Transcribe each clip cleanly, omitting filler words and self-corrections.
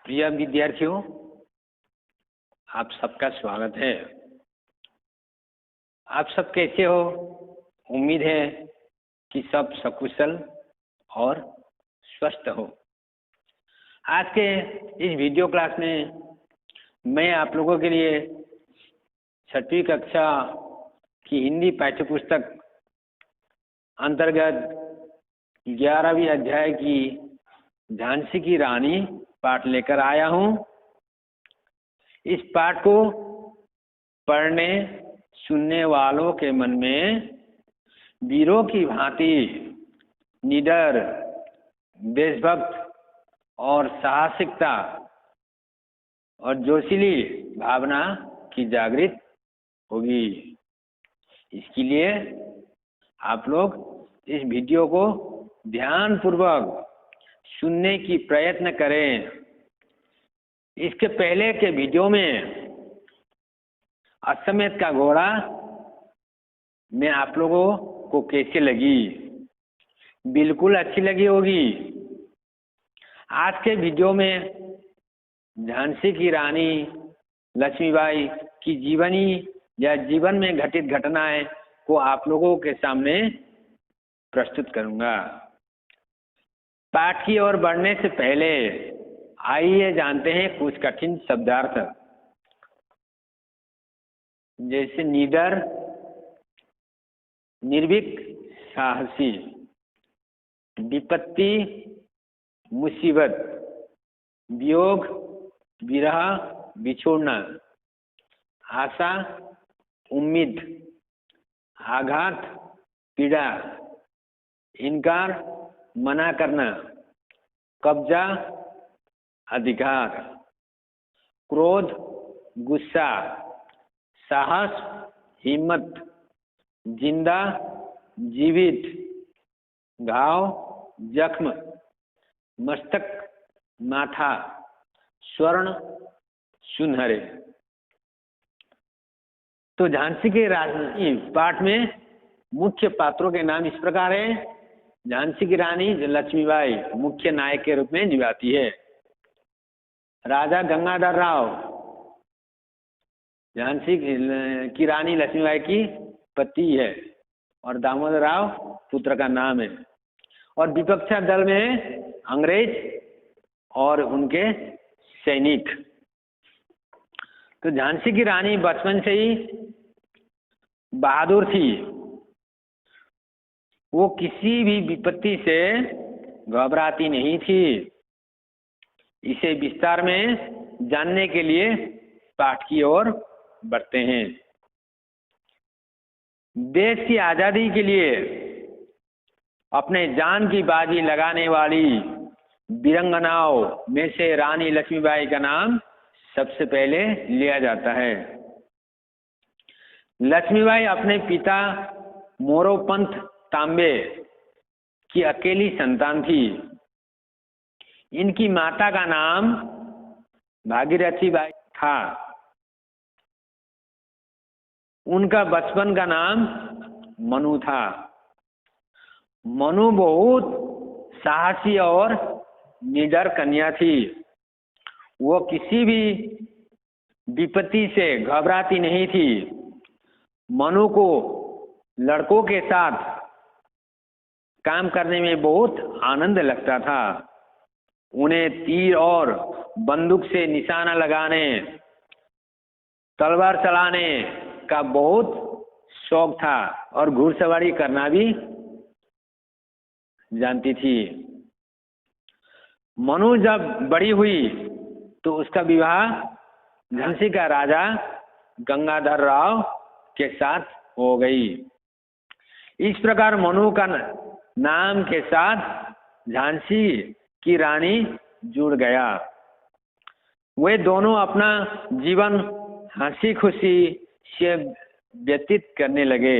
प्रिय विद्यार्थियों, आप सबका स्वागत है। आप सब कैसे हो? उम्मीद है कि सब सकुशल और स्वस्थ हो। आज के इस वीडियो क्लास में मैं आप लोगों के लिए 6वीं कक्षा की हिंदी पाठ्य पुस्तक अंतर्गत 11वीं अध्याय की झांसी की रानी पाठ लेकर आया हूँ। इस पाठ को पढ़ने सुनने वालों के मन में वीरों की भांति निडर, देशभक्त और साहसिकता और जोशीली भावना की जागृत होगी। इसके लिए आप लोग इस वीडियो को ध्यानपूर्वक सुनने की प्रयत्न करें। इसके पहले के वीडियो में अश्वमेध का घोड़ा में आप लोगों को कैसे लगी? बिल्कुल अच्छी लगी होगी। आज के वीडियो में झांसी की रानी लक्ष्मीबाई की जीवनी या जीवन में घटित घटनाएं को आप लोगों के सामने प्रस्तुत करूंगा। पाठ की ओर बढ़ने से पहले आइए जानते हैं कुछ कठिन शब्दार्थ, जैसे निडर, निर्भीक, साहसी, विपत्ति, मुसीबत, वियोग, विरह, बिछोड़ना, आशा, उम्मीद, आघात, पीड़ा, इनकार, मना करना, कब्जा, अधिकार, क्रोध, गुस्सा, साहस, हिम्मत, जिंदा, जीवित, घाव, जख्म, मस्तक, माथा, स्वर्ण, सुनहरे। तो झांसी के रानी पाठ में मुख्य पात्रों के नाम इस प्रकार है। झांसी की रानी लक्ष्मीबाई मुख्य नायक के रूप में निभाती है। राजा गंगाधर राव झांसी की रानी लक्ष्मीबाई की पति है और दामोदर राव पुत्र का नाम है। और विपक्षा दल में अंग्रेज और उनके सैनिक। तो झांसी की रानी बचपन से ही बहादुर थी। वो किसी भी विपत्ति से घबराती नहीं थी। इसे विस्तार में जानने के लिए पाठ की ओर बढ़ते हैं। देश की आजादी के लिए अपने जान की बाजी लगाने वाली वीरंगनाओं में से रानी लक्ष्मीबाई का नाम सबसे पहले लिया जाता है। लक्ष्मीबाई अपने पिता मोरोपंत तांबे की अकेली संतान थी। इनकी माता का नाम भागीरथी बाई था। उनका बचपन का नाम मनु था। मनु बहुत साहसी और निडर कन्या थी। वो किसी भी विपत्ति से घबराती नहीं थी। मनु को लड़कों के साथ काम करने में बहुत आनंद लगता था। उन्हें तीर और बंदूक से निशाना लगाने, तलवार चलाने का बहुत शौक था और घुड़सवारी करना भी जानती थी। मनु जब बड़ी हुई तो उसका विवाह झांसी का राजा गंगाधर राव के साथ हो गई। इस प्रकार मनु का नाम के साथ झांसी की रानी जुड़ गया। वे दोनों अपना जीवन हंसी खुशी से व्यतीत करने लगे।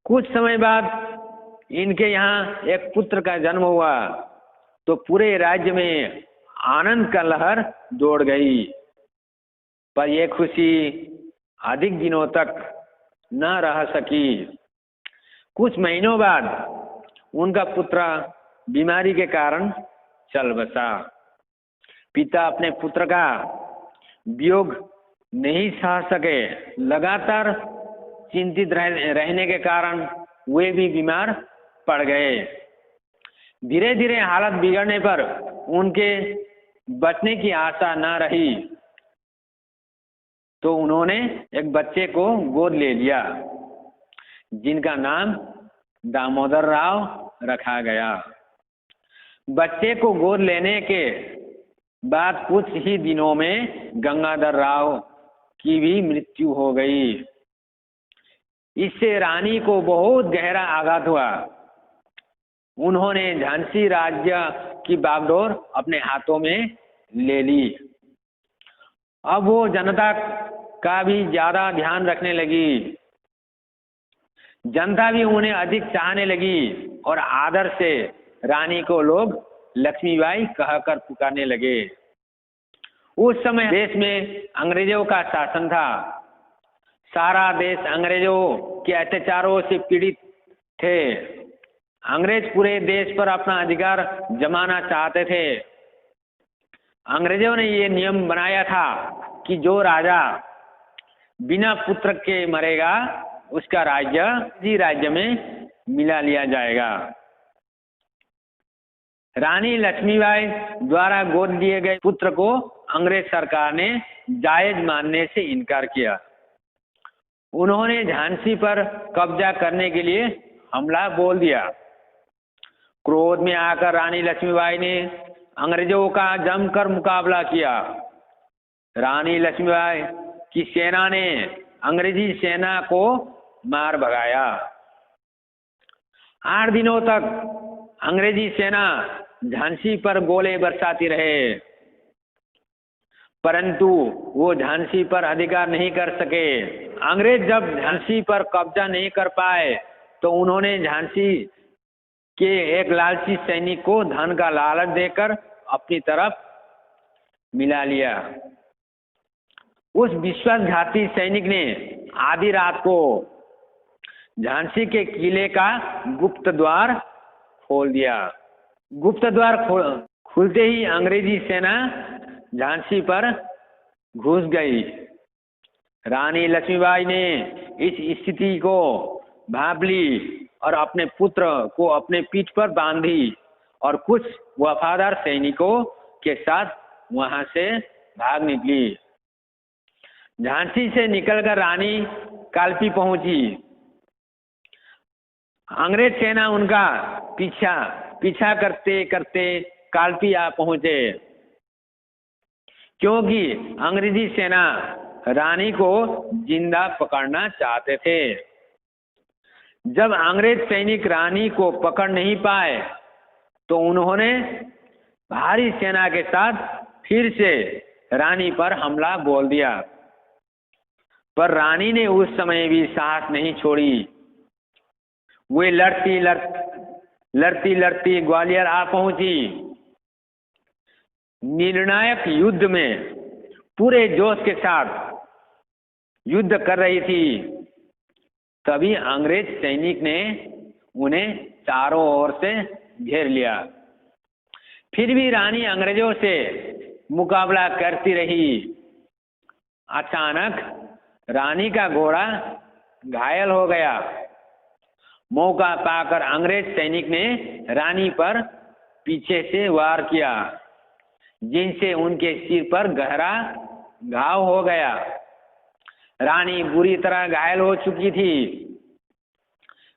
कुछ समय बाद इनके यहाँ एक पुत्र का जन्म हुआ तो पूरे राज्य में आनंद का लहर दौड़ गई। पर यह खुशी अधिक दिनों तक न रह सकी। कुछ महीनों बाद उनका पुत्र बीमारी के कारण चल बसा। पिता अपने पुत्र का वियोग नहीं सह सके। लगातार चिंतित रहने के कारण वे भी बीमार पड़ गए। धीरे धीरे हालत बिगड़ने पर उनके बचने की आशा न रही तो उन्होंने एक बच्चे को गोद ले लिया, जिनका नाम दामोदर राव रखा गया। बच्चे को गोद लेने के बाद कुछ ही दिनों में गंगाधर राव की भी मृत्यु हो गई। इससे रानी को बहुत गहरा आघात हुआ। उन्होंने झांसी राज्य की बागडोर अपने हाथों में ले ली। अब वो जनता का भी ज्यादा ध्यान रखने लगी। जनता भी उन्हें अधिक चाहने लगी और आदर से रानी को लोग लक्ष्मीबाई कहकर पुकारने लगे। उस समय देश में अंग्रेजों का शासन था। सारा देश अंग्रेजों के अत्याचारों से पीड़ित थे। अंग्रेज पूरे देश पर अपना अधिकार जमाना चाहते थे। अंग्रेजों ने ये नियम बनाया था कि जो राजा बिना पुत्र के मरेगा उसका राज्य इसी राज्य में मिला लिया जाएगा। रानी लक्ष्मीबाई द्वारा गोद दिए गए पुत्र को अंग्रेज सरकार ने जायज मानने से इनकार किया। उन्होंने झांसी पर कब्जा करने के लिए हमला बोल दिया। क्रोध में आकर रानी लक्ष्मीबाई ने अंग्रेजों का जमकर मुकाबला किया। रानी लक्ष्मीबाई की सेना ने अंग्रेजी सेना को मार भगाया। 8 दिनों तक अंग्रेजी सेना झांसी पर गोले बरसाती रहे, परंतु वो झांसी पर अधिकार नहीं कर सके। अंग्रेज जब झांसी पर कब्जा नहीं कर पाए तो उन्होंने झांसी के एक लालची सैनिक को धन का लालच देकर अपनी तरफ मिला लिया। उस विश्वासघाती सैनिक ने आधी रात को झांसी के किले का गुप्त द्वार खोल दिया। गुप्त द्वार खुलते ही अंग्रेजी सेना झांसी पर घुस गई। रानी लक्ष्मीबाई ने इस स्थिति को भांप ली और अपने पुत्र को अपने पीठ पर बांधी और कुछ वफादार सैनिकों के साथ वहां से भाग निकली। झांसी से निकलकर रानी कालपी पहुंची। अंग्रेज सेना उनका पीछा करते करते कालपी आ पहुंचे, क्योंकि अंग्रेजी सेना रानी को जिंदा पकड़ना चाहते थे। जब अंग्रेज सैनिक रानी को पकड़ नहीं पाए तो उन्होंने भारी सेना के साथ फिर से रानी पर हमला बोल दिया, पर रानी ने उस समय भी साहस नहीं छोड़ी। वे लड़ती ग्वालियर आ पहुंची। निर्णायक युद्ध में पूरे जोश के साथ युद्ध कर रही थी। तभी अंग्रेज सैनिक ने उन्हें चारों ओर से घेर लिया। फिर भी रानी अंग्रेजों से मुकाबला करती रही। अचानक रानी का घोड़ा घायल हो गया। मौका पाकर अंग्रेज सैनिक ने रानी पर पीछे से वार किया, जिनसे उनके सिर पर गहरा घाव हो गया। रानी बुरी तरह घायल हो चुकी थी।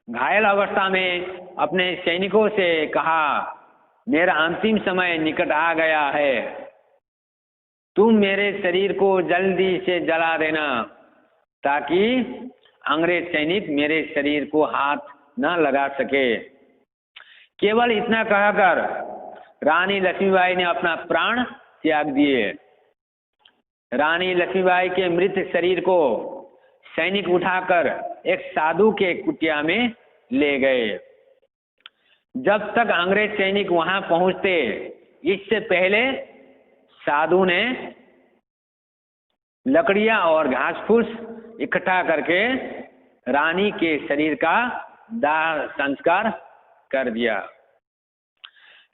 घायल अवस्था में अपने सैनिकों से कहा, मेरा अंतिम समय निकट आ गया है। तुम मेरे शरीर को जल्दी से जला देना, ताकि अंग्रेज सैनिक मेरे शरीर को हाथ न लगा सके। केवल इतना कहकर रानी लक्ष्मीबाई ने अपना प्राण त्याग दिए। रानी लक्ष्मीबाई के मृत शरीर को सैनिक उठाकर एक साधु के कुटिया में ले गए। जब तक अंग्रेज सैनिक वहां पहुंचते, इससे पहले साधु ने लकड़ियां और घास फूस इकट्ठा करके रानी के शरीर का दाह संस्कार कर दिया।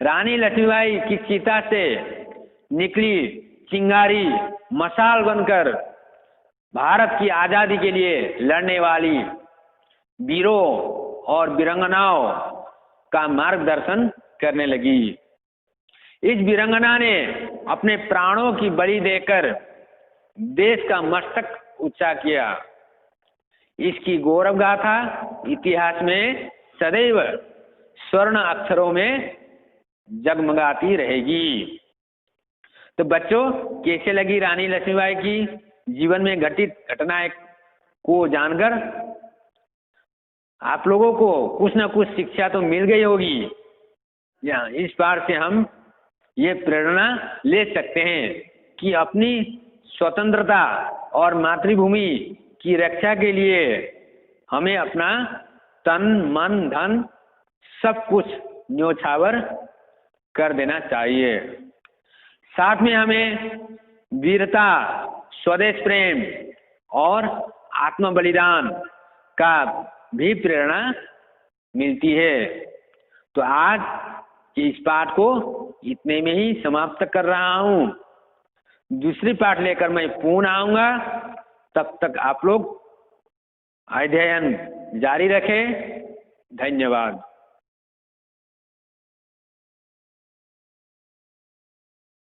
रानी लक्ष्मीबाई की चिता से निकली चिंगारी मशाल बनकर भारत की आजादी के लिए लड़ने वाली वीरों और वीरांगनाओं का मार्गदर्शन करने लगी। इस वीरांगना ने अपने प्राणों की बलि देकर देश का मस्तक ऊंचा किया। इसकी गौरव गाथा इतिहास में सदैव स्वर्ण अक्षरों में जगमगाती रहेगी। तो बच्चों, कैसे लगी रानी लक्ष्मीबाई की जीवन में घटित घटनाएं को जानकर? आप लोगों को कुछ न कुछ शिक्षा तो मिल गई होगी। यहाँ इस पाठ से हम ये प्रेरणा ले सकते हैं कि अपनी स्वतंत्रता और मातृभूमि की रक्षा के लिए हमें अपना तन मन धन सब कुछ न्योछावर कर देना चाहिए। साथ में हमें वीरता, स्वदेश प्रेम और आत्म बलिदान का भी प्रेरणा मिलती है। तो आज के इस पाठ को इतने में ही समाप्त कर रहा हूँ। दूसरी पाठ लेकर मैं पुनः आऊँगा। तब तक आप लोग अध्ययन जारी रखें। धन्यवाद।